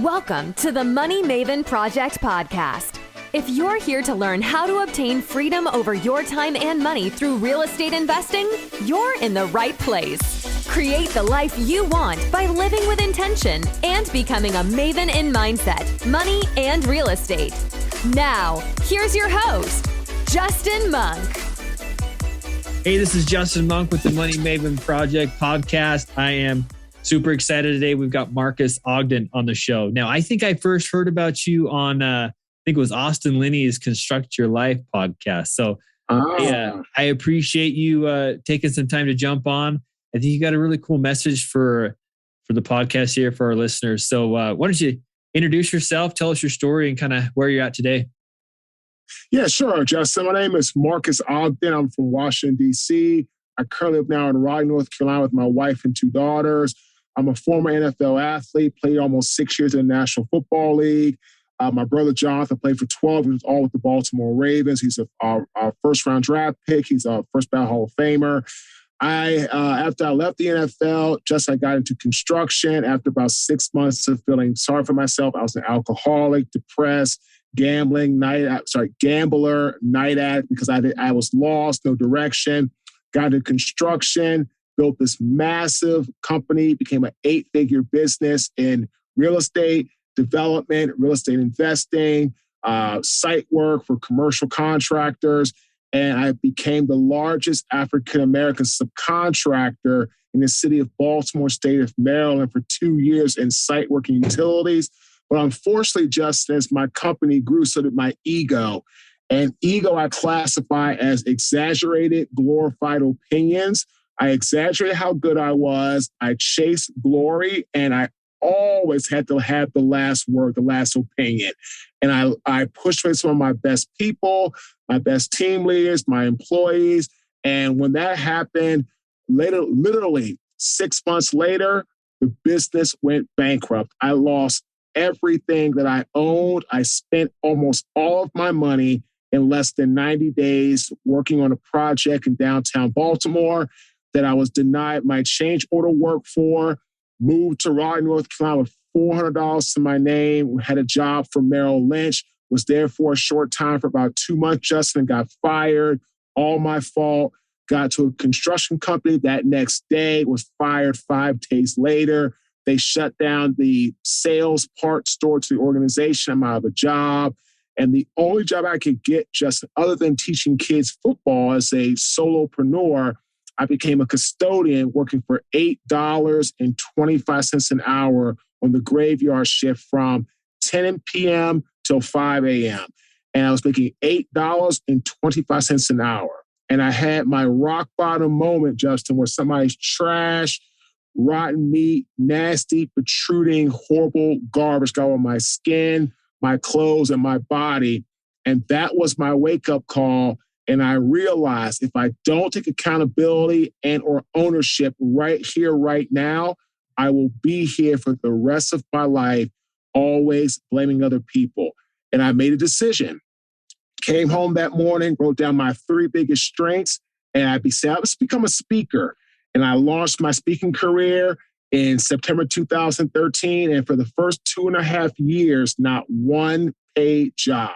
Welcome to the Money Maven Project podcast. If you're here to learn how to obtain freedom over your time and money through real estate investing, you're in the right place. Create the life you want by living with intention and becoming a Maven in mindset, money, and real estate. Now, here's your host, Justin Monk. Hey, this is Justin Monk with the Money Maven Project podcast. I am super excited today. We've got Marques Ogden on the show. Now, I think I first heard about you on, I think it was Austin Linney's Construct Your Life podcast. So I appreciate you taking some time to jump on. I think you got a really cool message for the podcast here for our listeners. So why don't you introduce yourself, tell us your story and kind of where you're at today. Yeah, sure, Justin. My name is Marques Ogden. I'm from Washington, D.C. I currently live now in Raleigh, North Carolina with my wife and two daughters. I'm a former NFL athlete, played almost 6 years in the National Football League. My brother Jonathan played for 12 years, all with the Baltimore Ravens. He's our first-round draft pick. He's a first-ballot Hall of Famer. After I left the NFL, I got into construction. After about 6 months of feeling sorry for myself, I was an alcoholic, depressed, gambler, night addict because I was lost, no direction. Got into construction, built this massive company, became an 8-figure business in real estate development, real estate investing, site work for commercial contractors. And I became the largest African-American subcontractor in the city of Baltimore, state of Maryland for 2 years in site work and utilities. But unfortunately, just as my company grew, so did my ego. And ego I classify as exaggerated, glorified opinions. I exaggerated how good I was. I chased glory, and I always had to have the last word, the last opinion. And I pushed away some of my best people, my best team leaders, my employees. And when that happened, literally 6 months later, the business went bankrupt. I lost everything that I owned. I spent almost all of my money in less than 90 days working on a project in downtown Baltimore that I was denied my change order work for, moved to Raleigh, North Carolina with $400 to my name, had a job for Merrill Lynch, was there for a short time for about 2 months, Justin, got fired, all my fault, got to a construction company that next day, was fired 5 days later. They shut down the sales part store to the organization. I'm out of a job. And the only job I could get, just other than teaching kids football as a solopreneur, I became a custodian working for $8.25 an hour on the graveyard shift from 10 p.m. till 5 a.m. And I was making $8.25 an hour. And I had my rock bottom moment, Justin, where somebody's trash, rotten meat, nasty, protruding, horrible garbage got on my skin, my clothes, and my body. And that was my wake-up call. And I realized if I don't take accountability and or ownership right here, right now, I will be here for the rest of my life, always blaming other people. And I made a decision. Came home that morning, wrote down my 3 biggest strengths, and I said, let's become a speaker. And I launched my speaking career in September 2013. And for the first 2.5 years, not one paid job.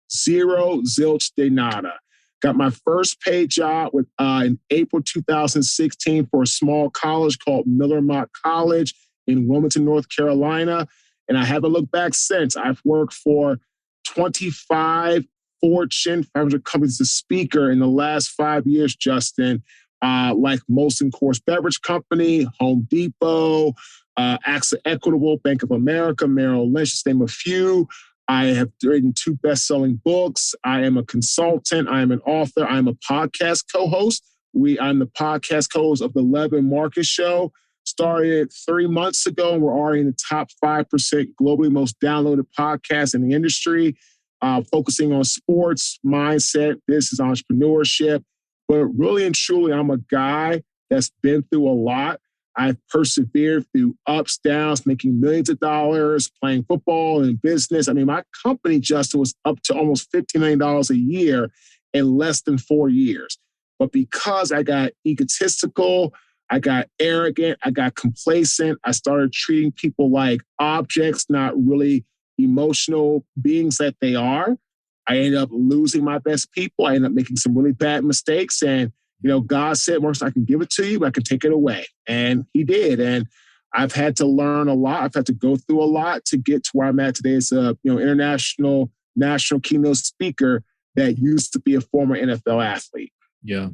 Zero, zilch, de nada. Got my first paid job in April 2016 for a small college called Miller Mock College in Wilmington, North Carolina. And I haven't looked back since. I've worked for 25 Fortune 500 companies as a speaker in the last 5 years, Justin. Like Molson Coors Beverage Company, Home Depot, AXA Equitable, Bank of America, Merrill Lynch, to name a few. I have written 2 best-selling books. I am a consultant. I am an author. I am a podcast co-host. I'm the podcast co-host of the Levin Marques Show. Started 3 months ago, and we're already in the top 5% globally most downloaded podcasts in the industry, focusing on sports, mindset, business, entrepreneurship. But really and truly, I'm a guy that's been through a lot. I've persevered through ups, downs, making millions of dollars, playing football and business. I mean, my company, Justin, was up to almost $50 million a year in less than 4 years. But because I got egotistical, I got arrogant. I got complacent. I started treating people like objects, not really emotional beings that they are. I ended up losing my best people. I ended up making some really bad mistakes. And, God said, Marques, I can give it to you, but I can take it away. And he did. And I've had to learn a lot. I've had to go through a lot to get to where I'm at today as a international, national keynote speaker that used to be a former NFL athlete. Yeah.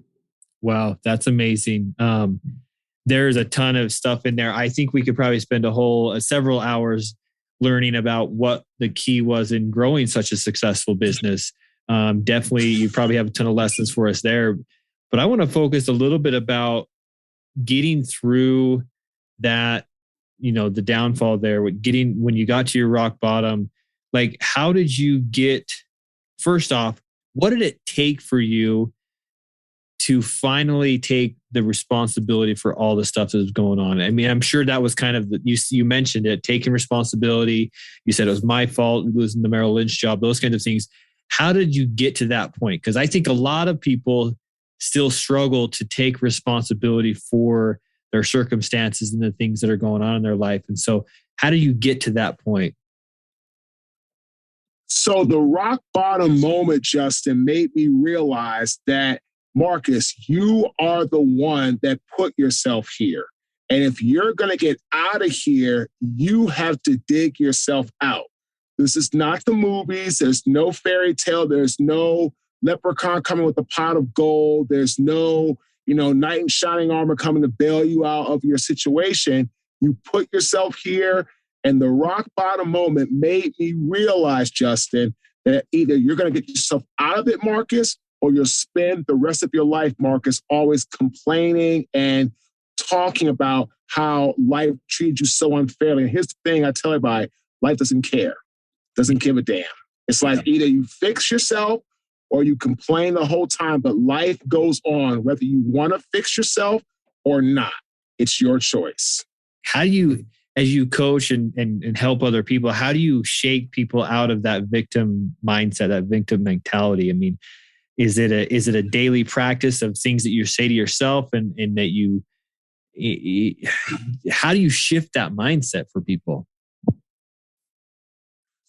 Wow. That's amazing. There's a ton of stuff in there. I think we could probably spend several hours learning about what the key was in growing such a successful business. Definitely, you probably have a ton of lessons for us there. But I want to focus a little bit about getting through that, the downfall there, when you got to your rock bottom. Like, how did you first off, what did it take for you to finally take the responsibility for all the stuff that was going on? I mean, I'm sure that was kind of, you mentioned it, taking responsibility. You said it was my fault, losing the Merrill Lynch job, those kinds of things. How did you get to that point? Because I think a lot of people still struggle to take responsibility for their circumstances and the things that are going on in their life. And so how do you get to that point? So the rock bottom moment, Justin, made me realize that, Marques, you are the one that put yourself here. And if you're going to get out of here, you have to dig yourself out. This is not the movies. There's no fairy tale. There's no leprechaun coming with a pot of gold. There's no, knight in shining armor coming to bail you out of your situation. You put yourself here, and the rock bottom moment made me realize, Justin, that either you're going to get yourself out of it, Marques, or you'll spend the rest of your life, Marques, always complaining and talking about how life treated you so unfairly. And here's the thing I tell everybody, life doesn't care, doesn't give a damn. It's like either you fix yourself or you complain the whole time, but life goes on, whether you want to fix yourself or not. It's your choice. How do you, as you coach and help other people, how do you shake people out of that victim mindset, that victim mentality? I mean, is it a daily practice of things that you say to yourself and that you, how do you shift that mindset for people?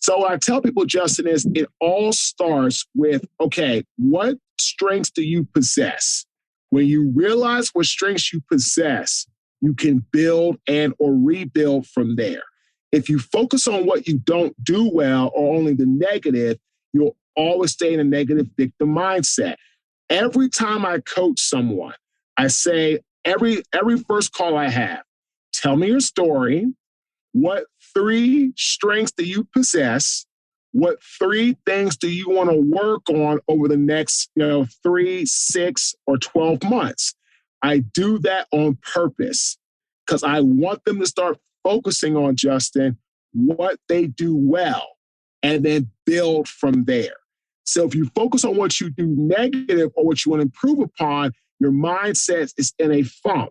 So what I tell people, Justin, is it all starts with, okay, what strengths do you possess? When you realize what strengths you possess, you can build and or rebuild from there. If you focus on what you don't do well or only the negative, you'll always stay in a negative victim mindset. Every time I coach someone, I say, every first call I have, tell me your story. What 3 strengths do you possess? What 3 things do you want to work on over the next 3, 6, or 12 months? I do that on purpose because I want them to start focusing on, Justin, what they do well and then build from there. So if you focus on what you do negative or what you want to improve upon, your mindset is in a funk.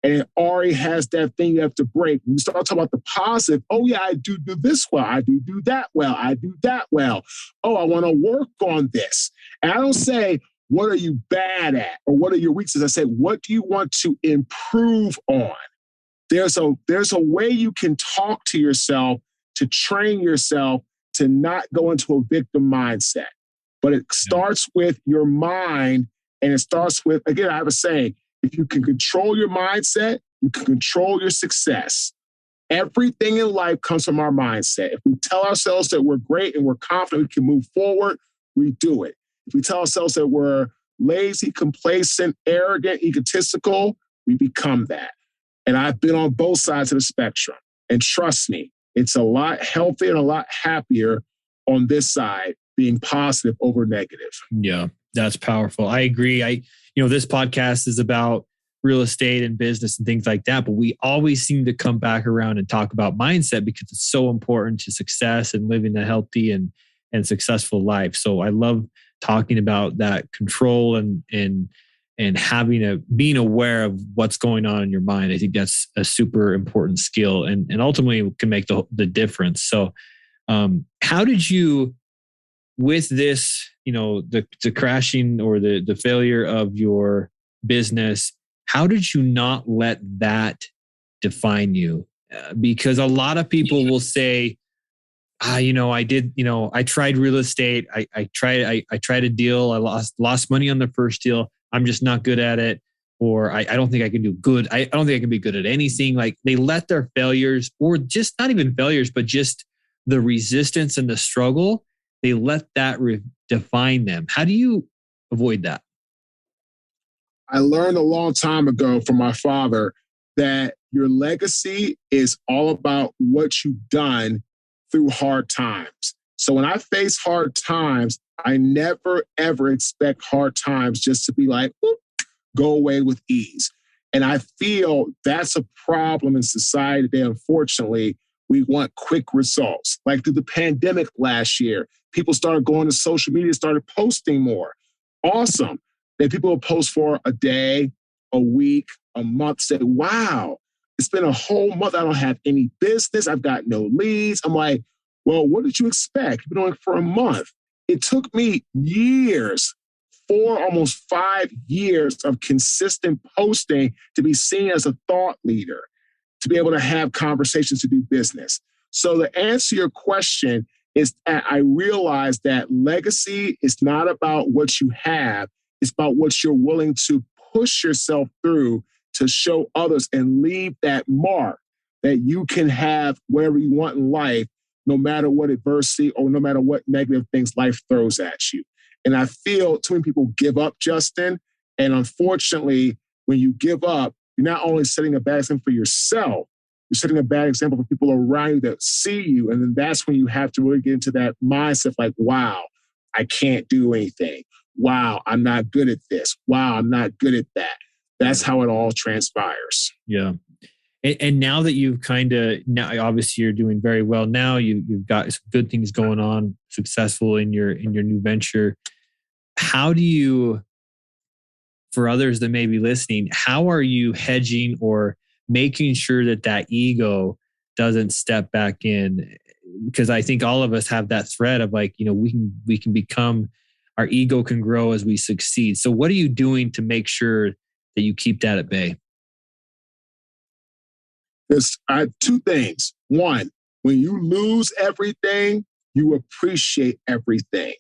And it already has that thing you have to break. When you start talking about the positive, oh yeah, I do this well. I do that well. I do that well. Oh, I want to work on this. And I don't say, what are you bad at? Or what are your weaknesses? I say, what do you want to improve on? There's a way you can talk to yourself to train yourself to not go into a victim mindset. But it starts with your mind, and it starts with, again, I have a saying, if you can control your mindset, you can control your success. Everything in life comes from our mindset. If we tell ourselves that we're great and we're confident we can move forward, we do it. If we tell ourselves that we're lazy, complacent, arrogant, egotistical, we become that. And I've been on both sides of the spectrum. And trust me, it's a lot healthier and a lot happier on this side, being positive over negative. Yeah, that's powerful. I agree. This podcast is about real estate and business and things like that, but we always seem to come back around and talk about mindset because it's so important to success and living a healthy and successful life. So I love talking about that control and being aware of what's going on in your mind. I think that's a super important skill and ultimately can make the difference. So how did you, with this, the crashing or the failure of your business, How did you not let that define you? Because a lot of people will say, I tried real estate. I tried a deal. I lost money on the first deal. I'm just not good at it. Or I don't think I can do good. I don't think I can be good at anything. Like they let their failures, or just not even failures, but just the resistance and the struggle, they let that define them. How do you avoid that? I learned a long time ago from my father that your legacy is all about what you've done through hard times. So when I face hard times, I never, ever expect hard times just to be like, whoop, go away with ease. And I feel that's a problem in society today. Unfortunately, we want quick results. Like through the pandemic last year, people started going to social media, started posting more. Awesome. Then people will post for a day, a week, a month, say, wow, it's been a whole month. I don't have any business. I've got no leads. I'm like, well, what did you expect? You've been doing it for a month. It took me years, 4, almost 5 years of consistent posting to be seen as a thought leader, to be able to have conversations, to do business. So to answer your question is that I realized that legacy is not about what you have. It's about what you're willing to push yourself through to show others and leave that mark that you can have whatever you want in life, no matter what adversity or no matter what negative things life throws at you. And I feel too many people give up, Justin. And unfortunately, when you give up, you're not only setting a bad example for yourself, you're setting a bad example for people around you that see you. And then that's when you have to really get into that mindset like, wow, I can't do anything. Wow, I'm not good at this. Wow, I'm not good at that. That's how it all transpires. Yeah. And now that you've now obviously you're doing very well now, you've got some good things going on, successful in your new venture. How do you, for others that may be listening, how are you hedging or making sure that ego doesn't step back in? Because I think all of us have that thread of like, we can become, our ego can grow as we succeed. So what are you doing to make sure that you keep that at bay? There's 2 things. One, when you lose everything, you appreciate everything.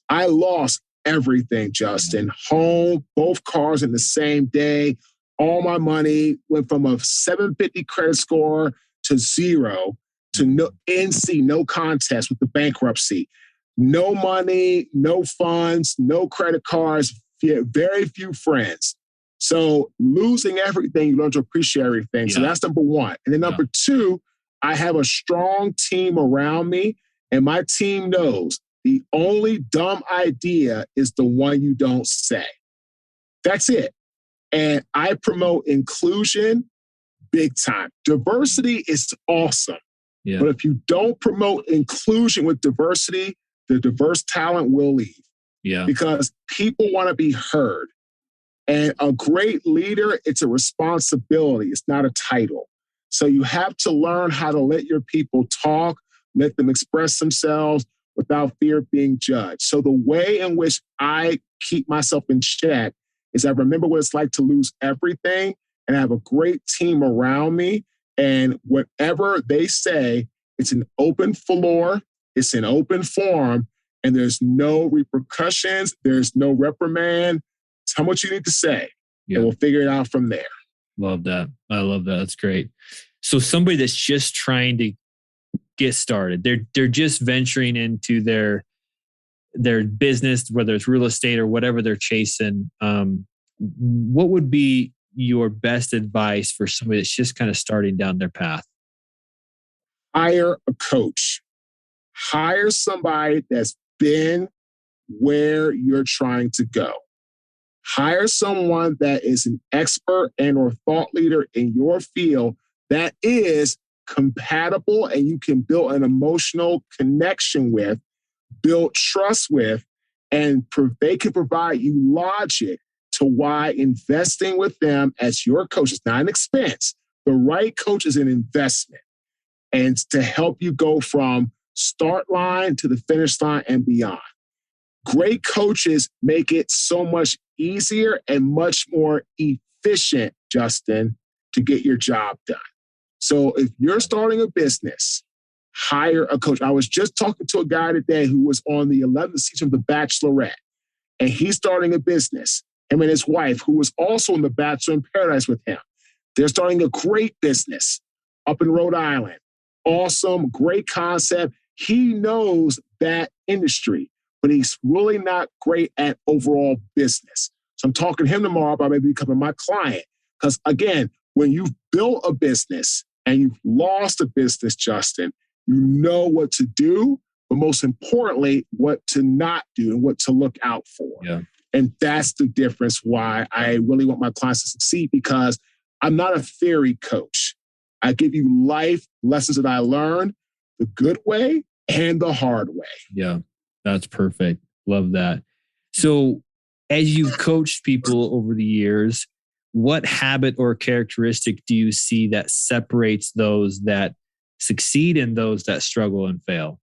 I lost everything, Justin. Home, both cars in the same day. All my money went from a 750 credit score to 0 to no NC, no contest with the bankruptcy. No money, no funds, no credit cards, very few friends. So losing everything, you learn to appreciate everything. Yeah. So that's number 1. And then number 2, I have a strong team around me, and my team knows the only dumb idea is the one you don't say. That's it. And I promote inclusion big time. Diversity is awesome. Yeah. But if you don't promote inclusion with diversity, the diverse talent will leave. Yeah. Because people want to be heard. And a great leader, it's a responsibility. It's not a title. So you have to learn how to let your people talk, let them express themselves without fear of being judged. So the way in which I keep myself in check is I remember what it's like to lose everything, and I have a great team around me. And whatever they say, it's an open floor, it's an open forum, and there's no repercussions, there's no reprimand. Tell me what you need to say, and we'll figure it out from there. Love that. I love that. That's great. So somebody that's just trying to get started, they're just venturing into their business, whether it's real estate or whatever they're chasing. What would be your best advice for somebody that's just kind of starting down their path? Hire a coach. Hire somebody that's been where you're trying to go. Hire someone that is an expert and or thought leader in your field that is compatible and you can build an emotional connection with, build trust with, and they can provide you logic to why investing with them as your coach is not an expense. The right coach is an investment, and to help you go from start line to the finish line and beyond. Great coaches make it so much easier and much more efficient, Justin, to get your job done. So if you're starting a business, hire a coach. I was just talking to a guy today who was on the 11th season of The Bachelorette, and he's starting a business. Him and his wife, who was also in The Bachelor in Paradise with him. They're starting a great business up in Rhode Island. Awesome, great concept. He knows that industry, but he's really not great at overall business. So I'm talking to him tomorrow about maybe becoming my client. Because again, when you've built a business and you've lost a business, Justin, you know what to do, but most importantly, what to not do and what to look out for. Yeah. And that's the difference why I really want my clients to succeed, because I'm not a theory coach. I give you life lessons that I learned the good way and the hard way. Yeah, that's perfect. Love that. So as you've coached people over the years, what habit or characteristic do you see that separates those that succeed and those that struggle and fail?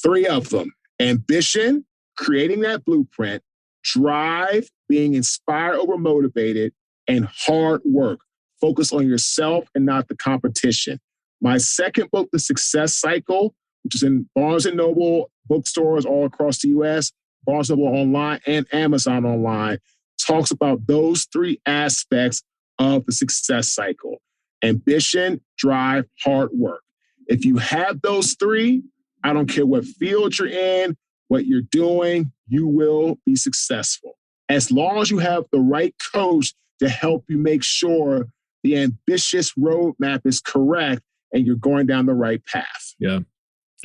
3 of them: ambition, creating that blueprint; drive, being inspired over motivated; and hard work. Focus on yourself and not the competition. My second book, The Success Cycle, which is in Barnes & Noble bookstores all across the U.S., Barnes & Noble online and Amazon online, talks about those 3 aspects of the success cycle: ambition, drive, hard work. If you have those 3, I don't care what field you're in, what you're doing, you will be successful. As long as you have the right coach to help you make sure the ambitious roadmap is correct and you're going down the right path. Yeah.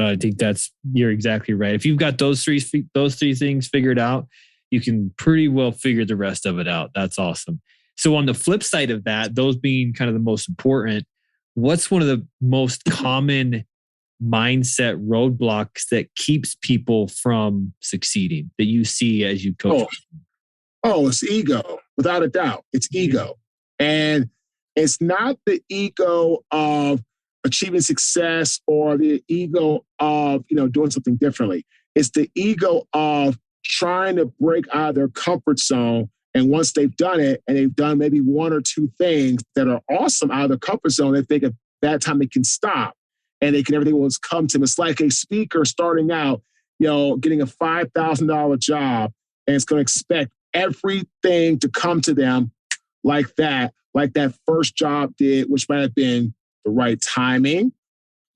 I think you're exactly right. If you've got those three things figured out, you can pretty well figure the rest of it out. That's awesome. So on the flip side of that, those being kind of the most important, what's one of the most common mindset roadblocks that keeps people from succeeding that you see as you coach? It's ego, without a doubt. It's ego. And it's not the ego of achieving success or the ego of, doing something differently. It's the ego of trying to break out of their comfort zone. And once they've done it and they've done maybe 1 or 2 things that are awesome out of their comfort zone, they think at that time they can stop and everything will come to them. It's like a speaker starting out, getting a $5,000 job, and it's going to expect everything to come to them like that first job did, which might have been the right timing,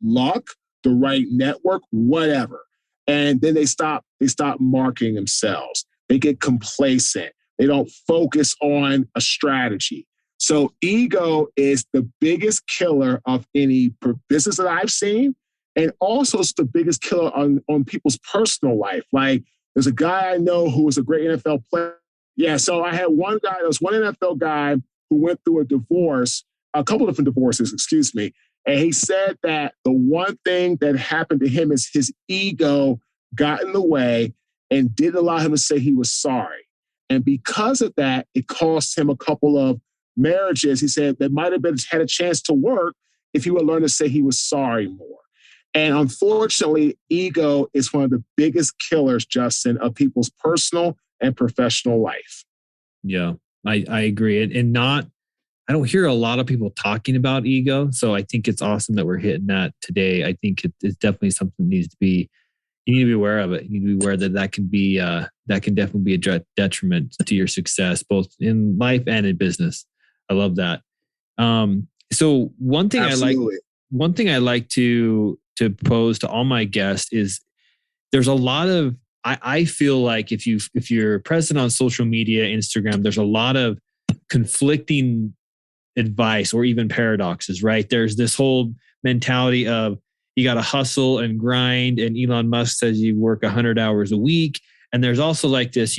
luck, the right network, whatever. And then they stop marketing themselves. They get complacent. They don't focus on a strategy. So ego is the biggest killer of any business that I've seen. And also it's the biggest killer on people's personal life. Like there's a guy I know who was a great NFL player. Yeah, so I had one NFL guy who went through a couple different divorces, and he said that the one thing that happened to him is his ego got in the way and didn't allow him to say he was sorry. And because of that, it cost him a couple of marriages. He said that might have had a chance to work if he would learn to say he was sorry more. And unfortunately, ego is one of the biggest killers, Justin, of people's personal and professional life. Yeah, I agree. I don't hear a lot of people talking about ego. So I think it's awesome that we're hitting that today. I think it's definitely something that you need to be aware of it. You need to be aware that can definitely be a detriment to your success, both in life and in business. I love that. So one thing I like to pose to all my guests is there's a lot of, I feel like if you're present on social media, Instagram, there's a lot of conflicting advice or even paradoxes, right? There's this whole mentality of you got to hustle and grind, and Elon Musk says you work 100 hours a week. And there's also like this,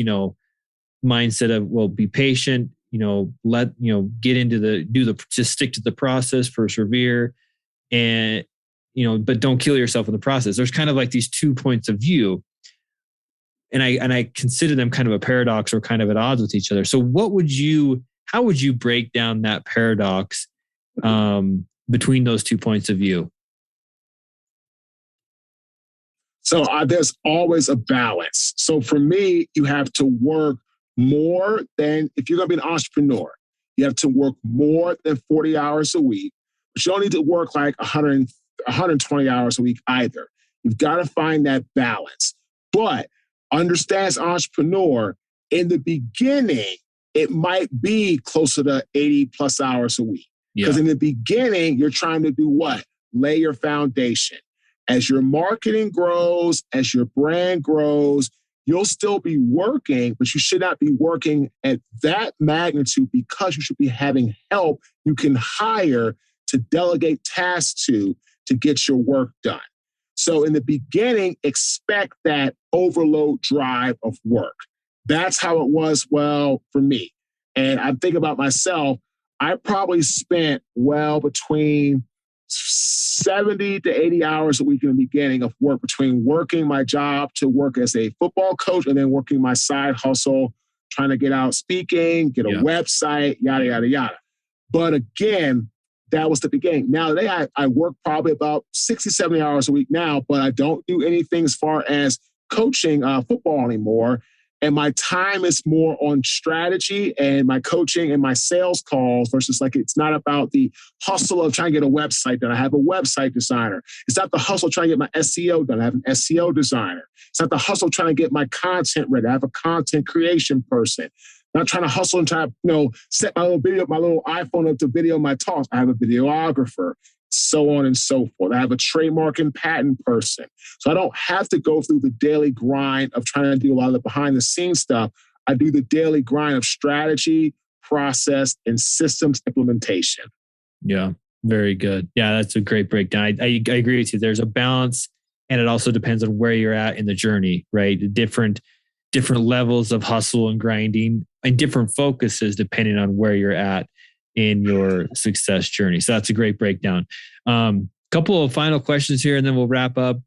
mindset of, well, be patient, get into just stick to the process, persevere, and, but don't kill yourself in the process. There's kind of like these 2 points of view. And I consider them kind of a paradox or kind of at odds with each other. So how would you break down that paradox between those 2 points of view? So there's always a balance. So for me, you have to work more than if you're going to be an entrepreneur. You have to work more than 40 hours a week, but you don't need to work like 120 hours a week either. You've got to find that balance. But understand as an entrepreneur, in the beginning, it might be closer to 80 plus hours a week. Because in the beginning, you're trying to do what? Lay your foundation. As your marketing grows, as your brand grows, you'll still be working, but you should not be working at that magnitude because you should be having help you can hire to delegate tasks to get your work done. So in the beginning, expect that overload drive of work. That's how it was, well, for me. And I think about myself, I probably spent between 70 to 80 hours a week in the beginning of work, between working my job to work as a football coach and then working my side hustle, trying to get out speaking, get a website, yada, yada, yada. But again, that was the beginning. Now, today I work probably about 60, 70 hours a week now, but I don't do anything as far as coaching football anymore. And my time is more on strategy and my coaching and my sales calls versus like, it's not about the hustle of trying to get a website done. I have a website designer. It's not the hustle of trying to get my SEO done. I have an SEO designer. It's not the hustle of trying to get my content ready. I have a content creation person. I'm not trying to hustle and try to, set my little video, my little iPhone up to video my talks. I have a videographer, so on and so forth. I have a trademark and patent person. So I don't have to go through the daily grind of trying to do a lot of the behind the scenes stuff. I do the daily grind of strategy, process, and systems implementation. Yeah, very good. Yeah, that's a great breakdown. I agree with you. There's a balance, and it also depends on where you're at in the journey, right? Different levels of hustle and grinding and different focuses depending on where you're at in your success journey. So that's a great breakdown. Couple of final questions here and then we'll wrap up.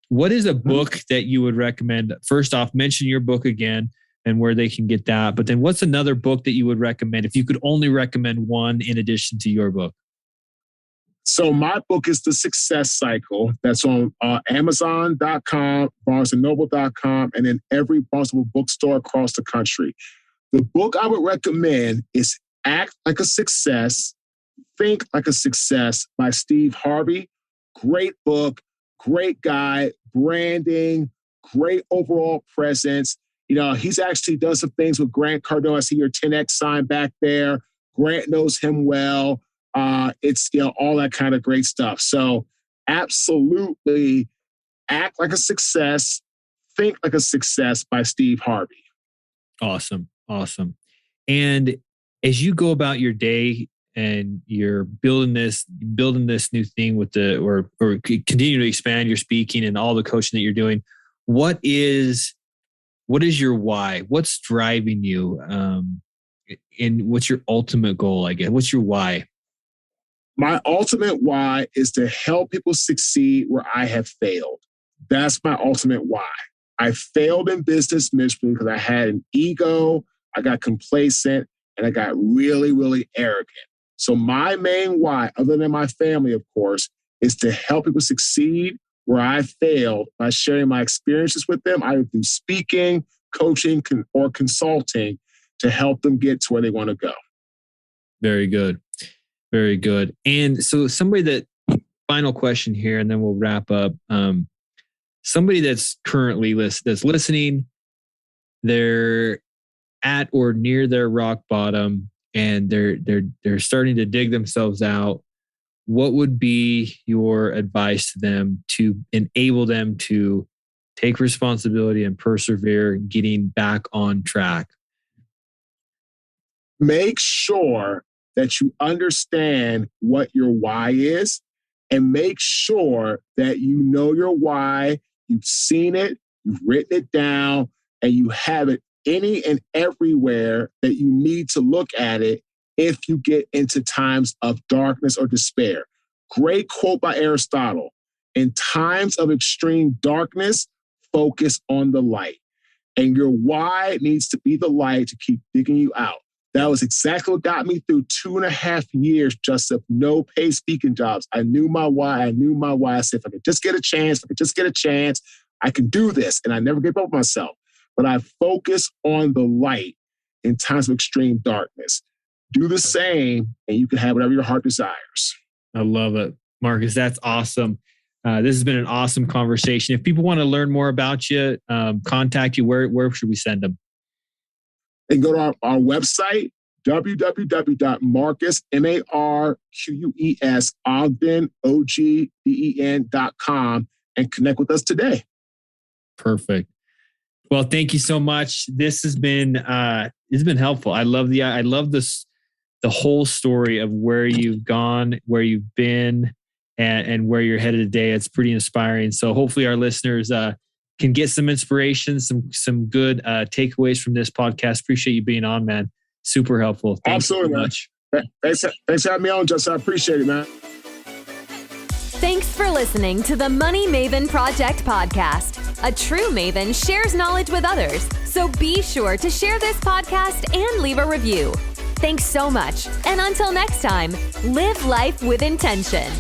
What is a book that you would recommend? First off, mention your book again and where they can get that. But then what's another book that you would recommend if you could only recommend one in addition to your book? So my book is The Success Cycle. That's on Amazon.com, BarnesandNoble.com, and then every Barnes & Noble bookstore across the country. The book I would recommend is Act Like a Success, Think Like a Success by Steve Harvey. Great book, great guy, branding, great overall presence. He's actually done some things with Grant Cardone. I see your 10X sign back there. Grant knows him well. It's all that kind of great stuff. So absolutely Act Like a Success, Think Like a Success by Steve Harvey. Awesome. And as you go about your day and you're building this new thing with or continue to expand your speaking and all the coaching that you're doing, what is your why? What's driving you? And what's your ultimate goal, I guess? What's your why? My ultimate why is to help people succeed where I have failed. That's my ultimate why. I failed in business miserably because I had an ego, I got complacent, and I got really, really arrogant. So my main why, other than my family, of course, is to help people succeed where I failed by sharing my experiences with them, either through speaking, coaching, or consulting to help them get to where they want to go. Very good. Very good. And so final question here, and then we'll wrap up. Somebody that's currently that's listening, they're at or near their rock bottom and they're starting to dig themselves out. What would be your advice to them to enable them to take responsibility and persevere getting back on track? Make sure that you understand what your why is and make sure that you know your why, you've seen it, you've written it down, and you have it any and everywhere that you need to look at it if you get into times of darkness or despair. Great quote by Aristotle. In times of extreme darkness, focus on the light. And your why needs to be the light to keep digging you out. That was exactly what got me through 2.5 years just of no paid speaking jobs. I knew my why. I said, if I could just get a chance, I can do this. And I never gave up on myself. But I focus on the light in times of extreme darkness. do the same, and you can have whatever your heart desires. I love it. Marques, that's awesome. This has been an awesome conversation. If people want to learn more about you, contact you, where should we send them? They can go to our website, www.marques, MARQUES, Ogden, OGDEN.com, and connect with us today. Perfect. Well, thank you so much. This has been helpful. I love the whole story of where you've gone, where you've been, and where you're headed today. It's pretty inspiring. So hopefully our listeners can get some inspiration, some good takeaways from this podcast. Appreciate you being on, man. Super helpful. Thanks so much. Thanks for having me on, Justin. I appreciate it, man. Thanks for listening to the Money Maven Project podcast. A true Maven shares knowledge with others, so be sure to share this podcast and leave a review. Thanks so much, and until next time, live life with intention.